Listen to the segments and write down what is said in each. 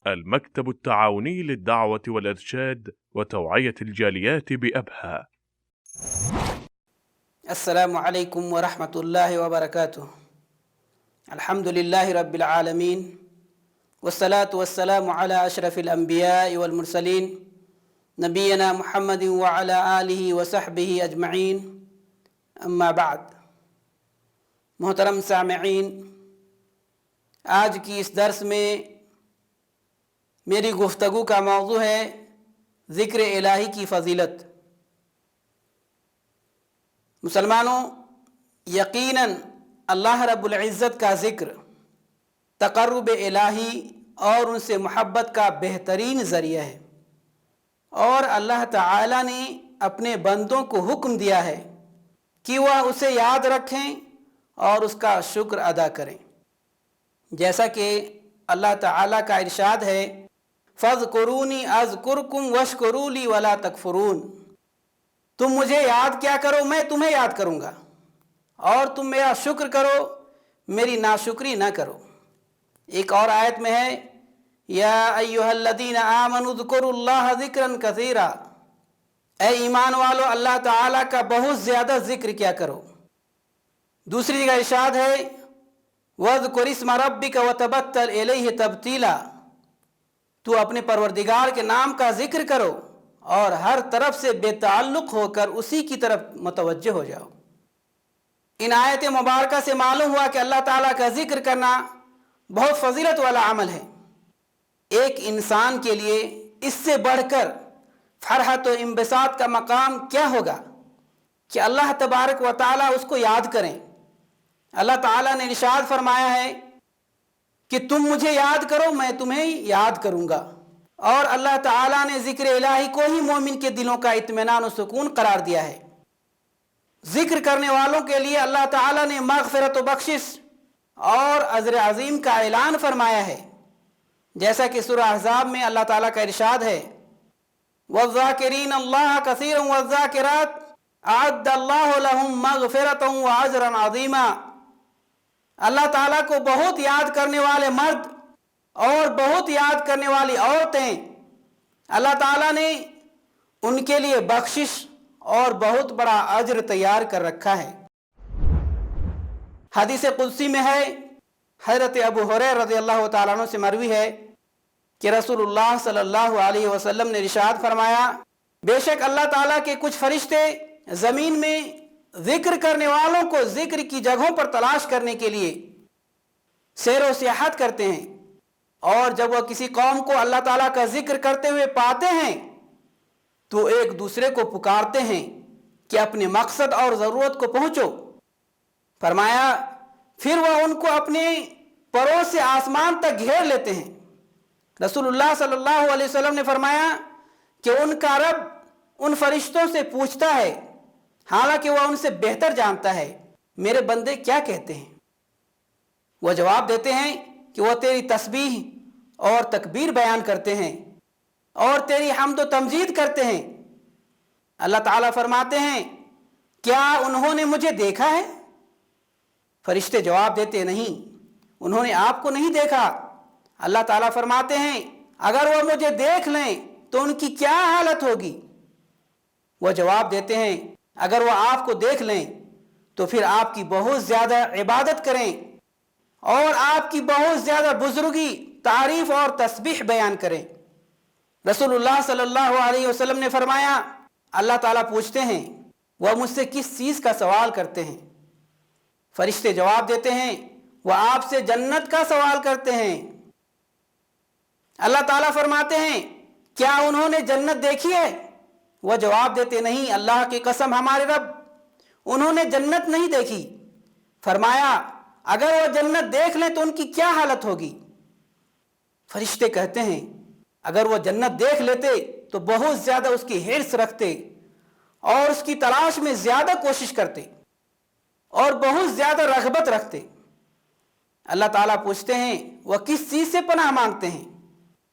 المكتب التعاوني للدعوة والإرشاد وتوعية الجاليات بأبها. السلام علیکم ورحمۃ اللہ وبرکاتہ. الحمد للہ رب العالمین والصلاة والسلام علی اشرف الانبیاء والمرسلین نبینا محمد وعلی آلہ وصحبہ اجمعین. اما بعد. محترم سامعین، آج کی اس درس میں میری گفتگو کا موضوع ہے ذکر الہی کی فضیلت. مسلمانوں، یقیناً اللہ رب العزت کا ذکر تقرب الہی اور ان سے محبت کا بہترین ذریعہ ہے، اور اللہ تعالی نے اپنے بندوں کو حکم دیا ہے کہ وہ اسے یاد رکھیں اور اس کا شکر ادا کریں. جیسا کہ اللہ تعالی کا ارشاد ہے، فَاذْكُرُونِي أَذْكُرْكُمْ وَاشْكُرُوا لِي وَلَا تَكْفُرُونَ. تم مجھے یاد کیا کرو، میں تمہیں یاد کروں گا، اور تم میرا شکر کرو، میری ناشکری نہ کرو. ایک اور آیت میں ہے، یا ایھا الذین آمنوا اذکروا اللہ ذکرا کثیرا. اے ایمان والو، اللہ تعالیٰ کا بہت زیادہ ذکر کیا کرو. دوسری جگہ ارشاد ہے، وَاذْكُرِ اسْمَ رَبِّكَ وَتَبَتَّلْ إِلَيْهِ تَبْتِيلًا. تو اپنے پروردگار کے نام کا ذکر کرو اور ہر طرف سے بے تعلق ہو کر اسی کی طرف متوجہ ہو جاؤ. ان آیت مبارکہ سے معلوم ہوا کہ اللہ تعالیٰ کا ذکر کرنا بہت فضیلت والا عمل ہے. ایک انسان کے لیے اس سے بڑھ کر فرحت و انبساط کا مقام کیا ہوگا کہ اللہ تبارک و تعالیٰ اس کو یاد کریں. اللہ تعالیٰ نے ارشاد فرمایا ہے کہ تم مجھے یاد کرو، میں تمہیں یاد کروں گا. اور اللہ تعالیٰ نے ذکر الہی کو ہی مومن کے دلوں کا اطمینان و سکون قرار دیا ہے. ذکر کرنے والوں کے لیے اللہ تعالیٰ نے مغفرت و بخشش اور اجر عظیم کا اعلان فرمایا ہے. جیسا کہ سورہ احزاب میں اللہ تعالیٰ کا ارشاد ہے، وَالذَّاكِرِينَ اللَّهَ كَثِيرًا وَالذَّاكِرَاتِ أَعَدَّ اللَّهُ لَهُم مَّغْفِرَةً وَأَجْرًا عَظِيمًا. اللہ تعالیٰ کو بہت یاد کرنے والے مرد اور بہت یاد کرنے والی عورتیں، اللہ تعالیٰ نے ان کے لیے بخشش اور بہت بڑا اجر تیار کر رکھا ہے. حدیث قدسی میں ہے، حضرت ابو ہریرہ رضی اللہ تعالیٰ عنہ سے مروی ہے کہ رسول اللہ صلی اللہ علیہ وسلم نے ارشاد فرمایا، بے شک اللہ تعالیٰ کے کچھ فرشتے زمین میں ذکر کرنے والوں کو ذکر کی جگہوں پر تلاش کرنے کے لیے سیر و سیاحت کرتے ہیں، اور جب وہ کسی قوم کو اللہ تعالیٰ کا ذکر کرتے ہوئے پاتے ہیں تو ایک دوسرے کو پکارتے ہیں کہ اپنے مقصد اور ضرورت کو پہنچو. فرمایا پھر وہ ان کو اپنے پروں سے آسمان تک گھیر لیتے ہیں. رسول اللہ صلی اللہ علیہ وسلم نے فرمایا کہ ان کا رب ان فرشتوں سے پوچھتا ہے، حالانکہ وہ ان سے بہتر جانتا ہے، میرے بندے کیا کہتے ہیں؟ وہ جواب دیتے ہیں کہ وہ تیری تسبیح اور تکبیر بیان کرتے ہیں اور تیری حمد و تمجید کرتے ہیں. اللہ تعالیٰ فرماتے ہیں، کیا انہوں نے مجھے دیکھا ہے؟ فرشتے جواب دیتے، نہیں، انہوں نے آپ کو نہیں دیکھا. اللہ تعالیٰ فرماتے ہیں، اگر وہ مجھے دیکھ لیں تو ان کی کیا حالت ہوگی؟ وہ جواب دیتے ہیں، اگر وہ آپ کو دیکھ لیں تو پھر آپ کی بہت زیادہ عبادت کریں اور آپ کی بہت زیادہ بزرگی، تعریف اور تسبیح بیان کریں. رسول اللہ صلی اللہ علیہ وسلم نے فرمایا، اللہ تعالیٰ پوچھتے ہیں، وہ مجھ سے کس چیز کا سوال کرتے ہیں؟ فرشتے جواب دیتے ہیں، وہ آپ سے جنت کا سوال کرتے ہیں. اللہ تعالیٰ فرماتے ہیں، کیا انہوں نے جنت دیکھی ہے؟ وہ جواب دیتے، نہیں، اللہ کی قسم ہمارے رب، انہوں نے جنت نہیں دیکھی. فرمایا اگر وہ جنت دیکھ لیں تو ان کی کیا حالت ہوگی؟ فرشتے کہتے ہیں، اگر وہ جنت دیکھ لیتے تو بہت زیادہ اس کی حرص رکھتے اور اس کی تلاش میں زیادہ کوشش کرتے اور بہت زیادہ رغبت رکھتے. اللہ تعالیٰ پوچھتے ہیں، وہ کس چیز سے پناہ مانگتے ہیں؟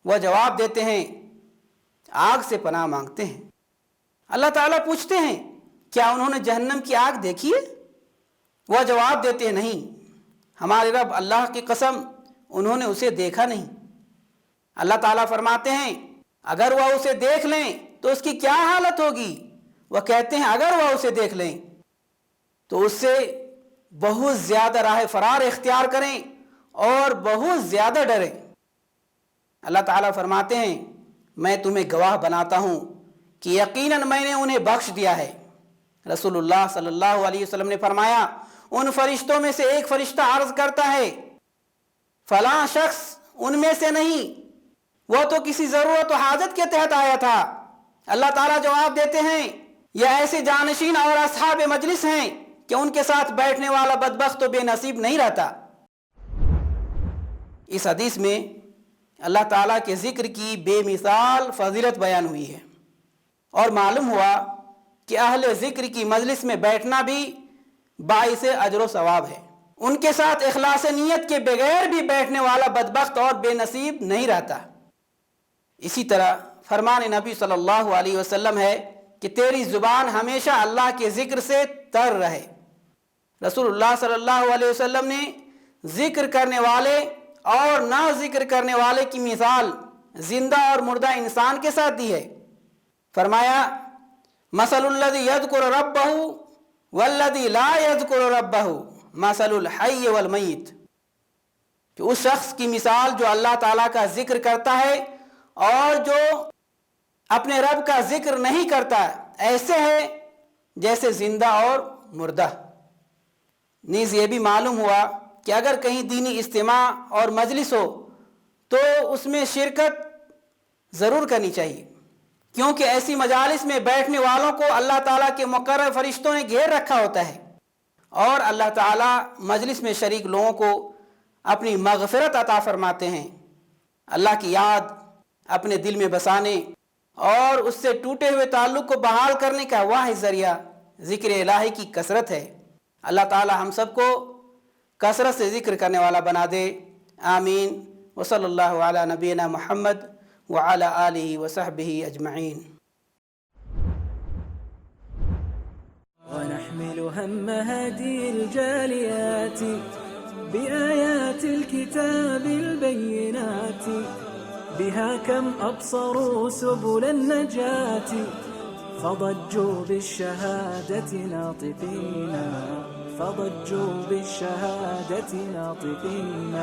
وہ جواب دیتے ہیں، آگ سے پناہ مانگتے ہیں. اللہ تعالیٰ پوچھتے ہیں، کیا انہوں نے جہنم کی آگ دیکھی ہے؟ وہ جواب دیتے ہیں، نہیں، ہمارے رب اللہ کی قسم انہوں نے اسے دیکھا نہیں. اللہ تعالیٰ فرماتے ہیں اگر وہ اسے دیکھ لیں تو اس کی کیا حالت ہوگی؟ وہ کہتے ہیں اگر وہ اسے دیکھ لیں تو اس سے بہت زیادہ راہ فرار اختیار کریں اور بہت زیادہ ڈریں۔ اللہ تعالیٰ فرماتے ہیں میں تمہیں گواہ بناتا ہوں کہ یقیناً میں نے انہیں بخش دیا ہے۔ رسول اللہ صلی اللہ علیہ وسلم نے فرمایا ان فرشتوں میں سے ایک فرشتہ عرض کرتا ہے فلاں شخص ان میں سے نہیں، وہ تو کسی ضرورت و حاجت کے تحت آیا تھا۔ اللہ تعالیٰ جواب دیتے ہیں یہ ایسے جانشین اور اصحاب مجلس ہیں کہ ان کے ساتھ بیٹھنے والا بدبخت و بے نصیب نہیں رہتا۔ اس حدیث میں اللہ تعالیٰ کے ذکر کی بے مثال فضیلت بیان ہوئی ہے، اور معلوم ہوا کہ اہل ذکر کی مجلس میں بیٹھنا بھی باعث اجر و ثواب ہے۔ ان کے ساتھ اخلاص نیت کے بغیر بھی بیٹھنے والا بدبخت اور بے نصیب نہیں رہتا۔ اسی طرح فرمان نبی صلی اللہ علیہ وسلم ہے کہ تیری زبان ہمیشہ اللہ کے ذکر سے تر رہے۔ رسول اللہ صلی اللہ علیہ وسلم نے ذکر کرنے والے اور نہ ذکر کرنے والے کی مثال زندہ اور مردہ انسان کے ساتھ دی ہے۔ فرمایا مثل الذی یذکر ربہ والذی لا یذکر ربہ مثل الحی والمیت، کہ اس شخص کی مثال جو اللہ تعالیٰ کا ذکر کرتا ہے اور جو اپنے رب کا ذکر نہیں کرتا ایسے ہے جیسے زندہ اور مردہ۔ نیز یہ بھی معلوم ہوا کہ اگر کہیں دینی اجتماع اور مجلس ہو تو اس میں شرکت ضرور کرنی چاہیے، کیونکہ ایسی مجالس میں بیٹھنے والوں کو اللہ تعالیٰ کے مقرر فرشتوں نے گھیر رکھا ہوتا ہے، اور اللہ تعالیٰ مجلس میں شریک لوگوں کو اپنی مغفرت عطا فرماتے ہیں۔ اللہ کی یاد اپنے دل میں بسانے اور اس سے ٹوٹے ہوئے تعلق کو بحال کرنے کا واحد ذریعہ ذکر الہی کی کثرت ہے۔ اللہ تعالیٰ ہم سب کو کثرت سے ذکر کرنے والا بنا دے، آمین۔ وصلی اللہ علی نبینا محمد وعلی آلہ وصحبہ اجمعین۔ ونحمل هم هذه الجاليات بآيات الكتاب البينات بها كم أبصروا سبل النجاة فضجوا بالشهادة ناطقين فضجوا بالشهادة ناطقين